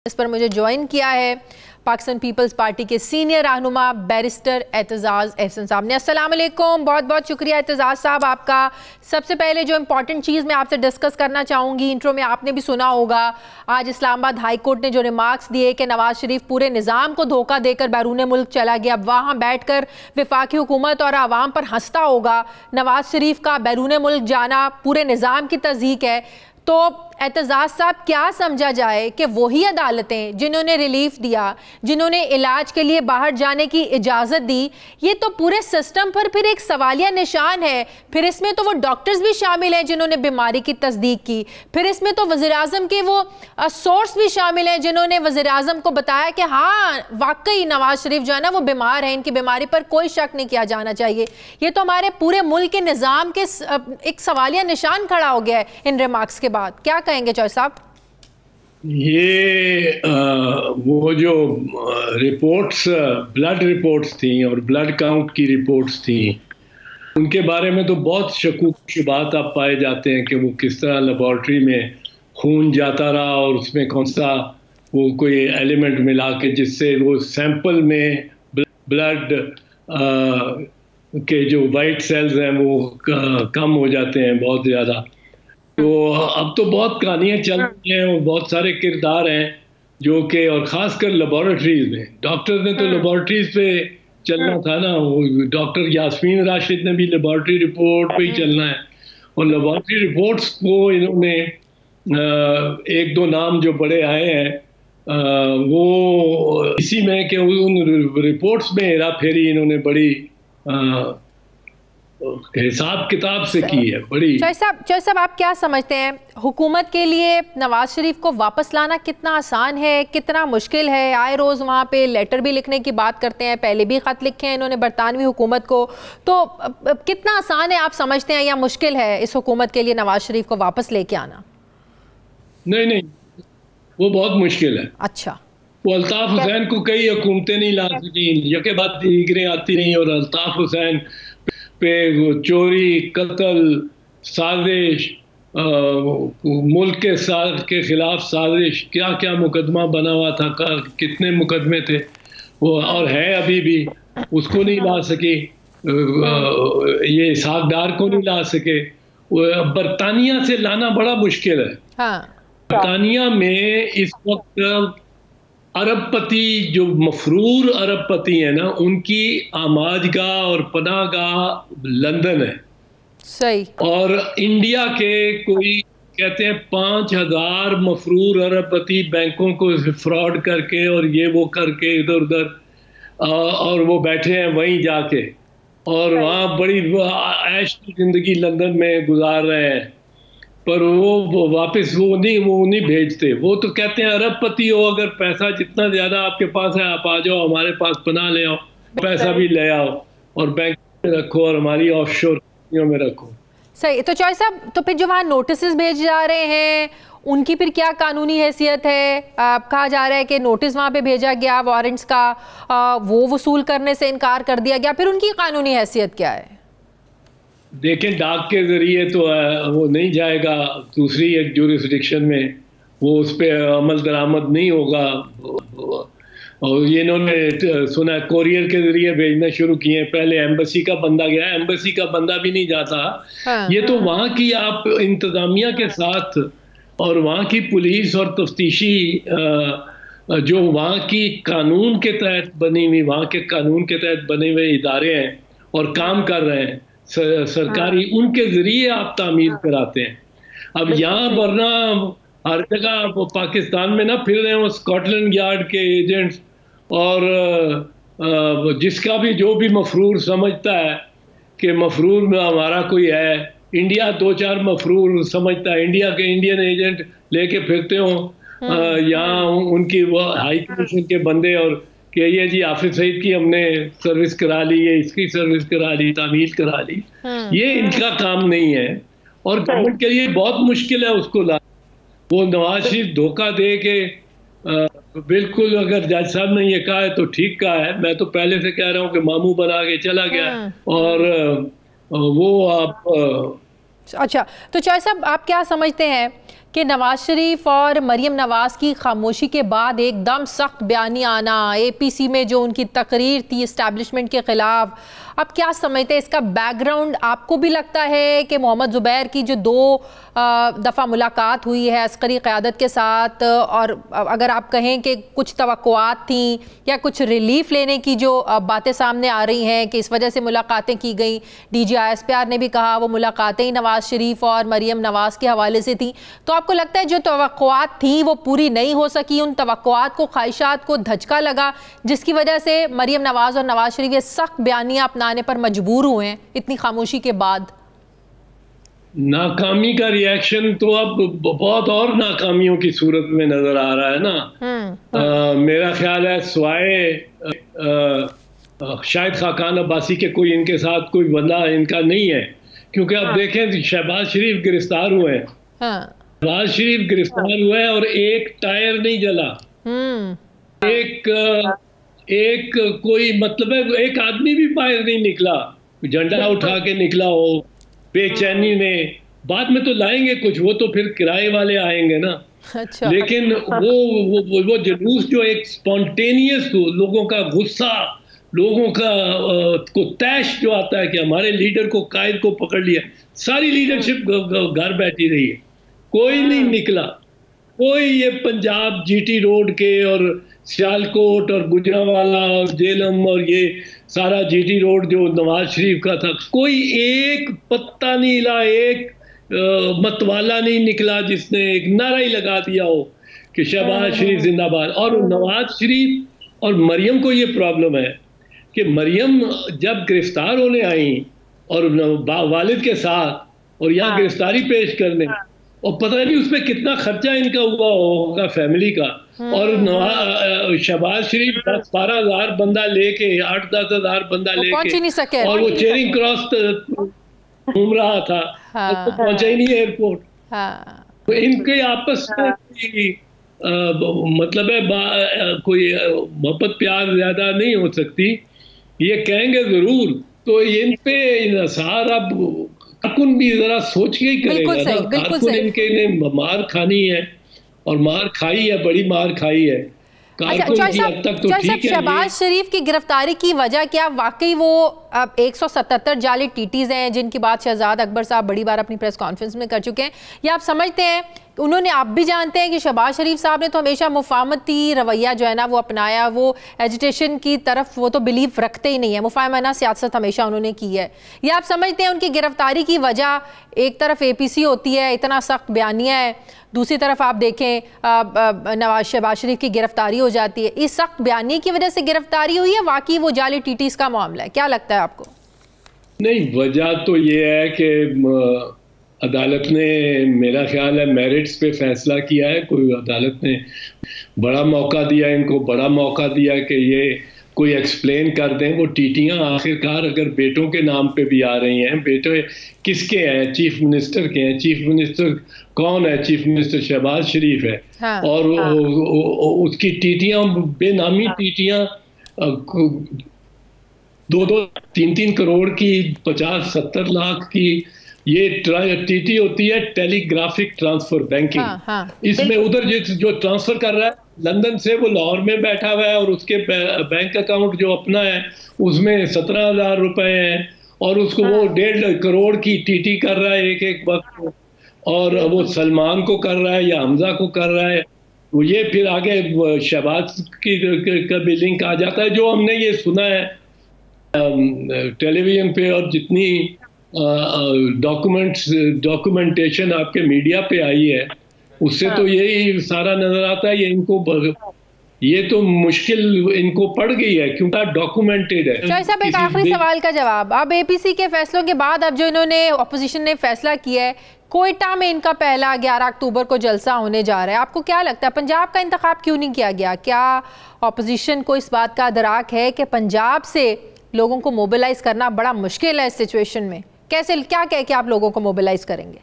इस पर मुझे ज्वाइन किया है पाकिस्तान पीपल्स पार्टी के सीनियर रहनुमा बैरिस्टर एतजाज़ एहसन साहब ने। अस्सलाम वालेकुम, बहुत बहुत शुक्रिया एतजाज़ साहब आपका। सबसे पहले जो इम्पॉर्टेंट चीज़ मैं आपसे डिस्कस करना चाहूँगी, इंट्रो में आपने भी सुना होगा, आज इस्लामाबाद हाई कोर्ट ने जो रिमार्क्स दिए कि नवाज शरीफ पूरे निज़ाम को धोखा देकर बैरून मुल्क चला गया, अब वहाँ बैठ कर वफाकी हुकूमत और आवाम पर हंसता होगा। नवाज शरीफ का बैरून मुल्क जाना पूरे निज़ाम की तज़दीक है। तो एतजाज़ साहब, क्या समझा जाए कि वही अदालतें जिन्होंने रिलीफ दिया, जिन्होंने इलाज के लिए बाहर जाने की इजाज़त दी, ये तो पूरे सिस्टम पर फिर एक सवालिया निशान है। फिर इसमें तो वो डॉक्टर्स भी शामिल हैं जिन्होंने बीमारी की तस्दीक की, फिर इसमें तो वज़ीर-ए-आज़म के वो सोर्स भी शामिल हैं जिन्होंने वज़ीर-ए-आज़म को बताया कि हाँ वाकई नवाज शरीफ जो है ना वो बीमार है, इनकी बीमारी पर कोई शक नहीं किया जाना चाहिए। ये तो हमारे पूरे मुल्क के निज़ाम के एक सवालिया निशान खड़ा हो गया है इन रिमार्क्स के बाद। क्या कहेंगे चौधरी साहब? ये वो जो रिपोर्ट्स, ब्लड रिपोर्ट्स थी और ब्लड काउंट की रिपोर्ट्स थी, उनके बारे में तो बहुत शकूक शुबात आप पाए जाते हैं कि वो किस तरह लेबॉर्ट्री में खून जाता रहा और उसमें कौन सा वो कोई एलिमेंट मिला के जिससे वो सैंपल में ब्लड के जो वाइट सेल्स हैं वो कम हो जाते हैं बहुत ज़्यादा। तो अब तो बहुत कहानियाँ चल रही हैं और बहुत सारे किरदार हैं जो कि, और ख़ासकर लेबॉरेटरीज में, डॉक्टर ने तो लेबॉरेटरीज पे चलना था ना। वो डॉक्टर यास्मीन राशिद ने भी लेबॉरेटरी रिपोर्ट पे ही चलना है और लेबॉरेटरी रिपोर्ट्स को इन्होंने एक दो नाम जो बड़े आए हैं वो इसी में कि उन रिपोर्ट्स में हेरा फेरी इन्होंने बड़ी हिसाब किताब से की है बड़ी। चौधरी साहब, आप क्या समझते हैं, हुकूमत के लिए नवाज शरीफ को वापस लाना कितना आसान है, कितना मुश्किल है? आए रोज़ वहाँ पे लेटर भी लिखने की बात करते हैं, पहले भी ख़त लिखे हैं इन्होंने बरतानवी हुकूमत को, तो कितना आसान है आप समझते हैं या मुश्किल है इस हुकूमत के लिए नवाज शरीफ को वापस लेके आना? नहीं, वो बहुत मुश्किल है। अच्छा, वो अल्ताफ़ हुसैन को कई हुकूमतें नहीं ला सकी, यके बाद दीगरें आती रहीं और अल्ताफ़ हुसैन पे चोरी, कत्ल, साजिश, मुल्क के खिलाफ साजिश, क्या क्या मुकदमा बना हुआ था, कितने मुकदमे थे वो, और है अभी भी, उसको नहीं ला सके। ये सागदार को नहीं ला सके। बरतानिया से लाना बड़ा मुश्किल है। हाँ। बरतानिया में इस वक्त अरबपति, जो मफरूर अरबपति है ना, उनकी आमाजगाह और पनाहगाह लंदन है। सही। और इंडिया के कोई कहते हैं 5000 मफरूर अरबपति बैंकों को फ्रॉड करके और ये वो करके इधर उधर, और वो बैठे हैं वहीं जाके और वहाँ बड़ी ऐश की जिंदगी लंदन में गुजार रहे हैं, पर वो वापस वो नहीं भेजते। वो तो कहते हैं अरबपति हो, अगर पैसा जितना ज्यादा आपके पास है आप आ जाओ, हमारे पास पनाह ले आओ, पैसा भी ले आओ और बैंक में रखो और हमारी ऑफशोर कंपनियों में रखो। सही। तो चौधरी साहब, तो फिर जो वहाँ नोटिस भेजे जा रहे हैं उनकी फिर क्या कानूनी हैसियत है? कहा जा रहा है कि नोटिस वहाँ पे भेजा गया वारंट्स का, वो वसूल करने से इनकार कर दिया गया, फिर उनकी कानूनी हैसियत क्या है? देखें, डाक के जरिए तो वो नहीं जाएगा दूसरी एक जुरिस्डिक्शन में, वो उस पर अमल दरामद नहीं होगा। और ये इन्होंने सुना कोरियर के जरिए भेजना शुरू किए, पहले एम्बेसी का बंदा गया, एम्बेसी का बंदा भी नहीं जाता। हाँ, ये तो वहाँ की आप इंतजामिया के साथ और वहाँ की पुलिस और तफ्तीशी जो वहाँ की कानून के तहत बनी हुई, वहाँ के कानून के तहत बने हुए इदारे हैं और काम कर रहे हैं सरकारी, उनके जरिए आप तामीर कराते हैं। अब यहाँ वरना हर जगह पाकिस्तान में ना फिर रहे हो स्कॉटलैंड यार्ड के एजेंट्स, और जिसका भी जो भी मफरूर समझता है कि मफरूर में हमारा कोई है, इंडिया 2-4 मफरूर समझता है, इंडिया के इंडियन एजेंट लेके फिरते हो यहाँ उनकी वो हाई कमीशन के बंदे, और कि ये जी हाफिज सईद की हमने सर्विस करा ली, ये इसकी सर्विस करा ली, तामील करा ली। ये इनका काम नहीं है और गवर्नमेंट के लिए बहुत मुश्किल है उसको ला। वो नवाज शरीफ धोखा दे के बिल्कुल, अगर जज साहब ने ये कहा है तो ठीक कहा है, मैं तो पहले से कह रहा हूँ कि मामू बना के चला गया और वो आप अच्छा, तो चौधरी साहब, आप क्या समझते हैं कि नवाज शरीफ और मरियम नवाज की खामोशी के बाद एकदम सख्त बयानी आना, APC में जो उनकी तकरीर थी इस्टेब्लिशमेंट के ख़िलाफ़, अब क्या समझते हैं इसका बैकग्राउंड? आपको भी लगता है कि मोहम्मद ज़ुबैर की जो 2 दफ़ा मुलाकात हुई है अस्करी क़यादत के साथ, और अगर आप कहें कि कुछ तवक्कुआत थी या कुछ रिलीफ लेने की जो बातें सामने आ रही हैं कि इस वजह से मुलाकातें की गई, DG ISPR ने भी कहा वो मुलाकातें ही नवाज शरीफ और मरियम नवाज के हवाले से थी, तो आपको लगता है जो तवक्कुआत थी वो पूरी नहीं हो सकी, उन तवक्कुआत को, ख्वाहिशात को धचका लगा, जिसकी वजह से मरियम नवाज और नवाज शरीफ ये सख्त बयानियाँ अपनाने पर मजबूर हुए हैं इतनी खामोशी के बाद? नाकामी का रिएक्शन तो अब बहुत और नाकामियों की सूरत में नजर आ रहा है ना। मेरा ख्याल है स्वाए शायद खाकान अब्बासी के कोई इनके साथ कोई बंदा इनका नहीं है, क्योंकि अब देखें शहबाज शरीफ गिरफ्तार हुए हैं, शहबाज शरीफ गिरफ्तार हुए और एक टायर नहीं जला, एक कोई मतलब है एक आदमी भी बाहर नहीं निकला, झंडा उठा के निकला हो बेचैनी में। बाद में तो लाएंगे कुछ, वो तो फिर किराए वाले आएंगे ना। अच्छा। लेकिन वो जुलूस जो एक स्पॉन्टेनियस लोगों का गुस्सा, लोगों का को तैश जो आता है कि हमारे लीडर को, कायद को पकड़ लिया, सारी लीडरशिप घर बैठी रही है, कोई नहीं निकला। कोई ये पंजाब GT रोड के और सियालकोट और गुजरांवाला और जेलम और ये सारा GT रोड जो नवाज शरीफ का था, कोई एक पत्ता नहीं हिला, एक मतवाला नहीं निकला जिसने एक नारा ही लगा दिया हो कि शहबाज शरीफ जिंदाबाद। और नवाज शरीफ और मरियम को ये प्रॉब्लम है कि मरियम जब गिरफ्तार होने आई और वालिद के साथ और यहाँ गिरफ्तारी पेश करने, और पता नहीं उसमें कितना खर्चा इनका हुआ होगा फैमिली का, और शहबाज शरीफ 10-12 हज़ार बंदा लेके, 8-10 हज़ार बंदा लेके, और वो चेरिंग क्रॉस घूम रहा था, तो पहुंचा ही नहीं एयरपोर्ट। तो इनके आपस में मतलब है कोई मोहब्बत प्यार ज्यादा नहीं हो सकती, ये कहेंगे जरूर। तो इन पे इंसार अब कारकुन भी जरा सोच के ही करेगा ना। कारकुन इनके ने मार खानी है और मार खाई है, बड़ी मार खाई है। शहबाज शरीफ की गिरफ्तारी की वजह क्या वाकई वो अब 177 जाली टीटीज हैं जिनकी बात शहजाद अकबर साहब बड़ी बार अपनी प्रेस कॉन्फ्रेंस में कर चुके हैं, या आप समझते हैं उन्होंने, आप भी जानते हैं कि शहबाज शरीफ साहब ने तो हमेशा मुफाहमती रवैया जो है ना वो अपनाया, वो एजिटेशन की तरफ वो तो बिलीव रखते ही नहीं है, मुफाहमना सियासत हमेशा उन्होंने की है। या आप समझते हैं उनकी गिरफ्तारी की वजह एक तरफ APC होती है, इतना सख्त बयानिया है, दूसरी तरफ आप देखें शहबाज शरीफ की गिरफ्तारी हो जाती है, इस सख्त बयानी की वजह से गिरफ्तारी हुई है, वाकई वो जाली टीटीज का मामला है? क्या लगता है आपको? नहीं, वजह तो ये है कि अदालत ने मेरा ख्याल है मेरिट्स पे फैसला किया है। कोई अदालत ने बड़ा मौका दिया, इनको बड़ा मौका दिया कि ये कोई एक्सप्लेन कर दें। वो टीटियां आखिरकार अगर बेटों के नाम पे भी आ रही हैं, बेटे किसके हैं? चीफ मिनिस्टर के हैं। चीफ मिनिस्टर कौन है? चीफ मिनिस्टर शहबाज शरीफ है। हाँ, और हाँ। उसकी टीटियां, बेनामी टीटियां 2-2, 3-3 करोड़ की, 50-70 लाख की ये टीटी होती है, टेलीग्राफिक ट्रांसफर बैंकिंग। हाँ, हाँ, इसमें उधर जो ट्रांसफर कर रहा है लंदन से, वो लाहौर में बैठा हुआ है और उसके बैंक अकाउंट जो अपना है उसमें 17,000 रुपए हैं, और उसको वो 1.5 करोड़ की टीटी कर रहा है एक वक्त, और वो सलमान को कर रहा है या हमजा को कर रहा है। वो ये फिर आगे शहबाज की का भी लिंक आ जाता है। जो हमने ये सुना है टेलीविजन पे और जितनी डॉक्यूमेंटेशन आपके मीडिया पे आई है, उससे तो यही सारा नजर आता है। ये तो मुश्किल इनको पड़ गई है क्योंकि डॉक्यूमेंटेड है। शाहिद साहब, एक आखिरी सवाल का जवाब। अब APC के फैसलों के बाद अब जो इन्होंने ऑपोजिशन ने फैसला किया है, कोयटा में इनका पहला 11 अक्टूबर को जलसा होने जा रहा है, आपको क्या लगता है पंजाब का इंतखाब क्यों नहीं किया गया? क्या ऑपोजिशन को इस बात का अदराक है कि पंजाब से लोगों को मोबिलाइज करना बड़ा मुश्किल है इस सिचुएशन में? कैसे, क्या कह के आप लोगों को मोबिलाइज करेंगे?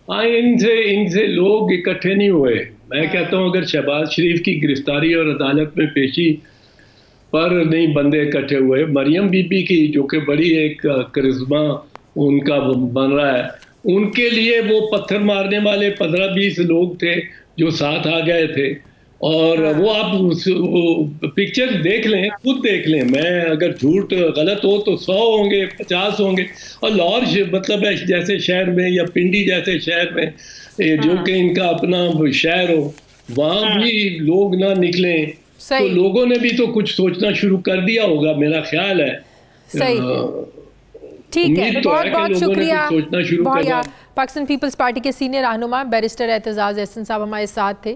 हाँ, इनसे लोग इकट्ठे नहीं हुए। मैं कहता हूँ अगर शहबाज शरीफ की गिरफ्तारी और अदालत में पेशी पर नहीं बंदे इकट्ठे हुए, मरियम बीबी की जो कि बड़ी एक करिश्मा उनका बन रहा है, उनके लिए वो पत्थर मारने वाले 15-20 लोग थे जो साथ आ गए थे। और वो आप पिक्चर देख लें, खुद देख लें। मैं अगर झूठ गलत हो तो 100 होंगे, 50 होंगे। और लाहौर मतलब जैसे शहर में या पिंडी जैसे शहर में, जो कि इनका अपना शहर हो, वहाँ भी लोग ना निकले तो लोगों ने भी तो कुछ सोचना शुरू कर दिया होगा, मेरा ख्याल है। सही, ठीक है, बहुत बहुत शुक्रिया। सोचना शुरू कर दिया। पाकिस्तान पीपल्स पार्टी के सीनियर रहनुमा बैरिस्टर एतजाज एहसन साहब हमारे साथ थे।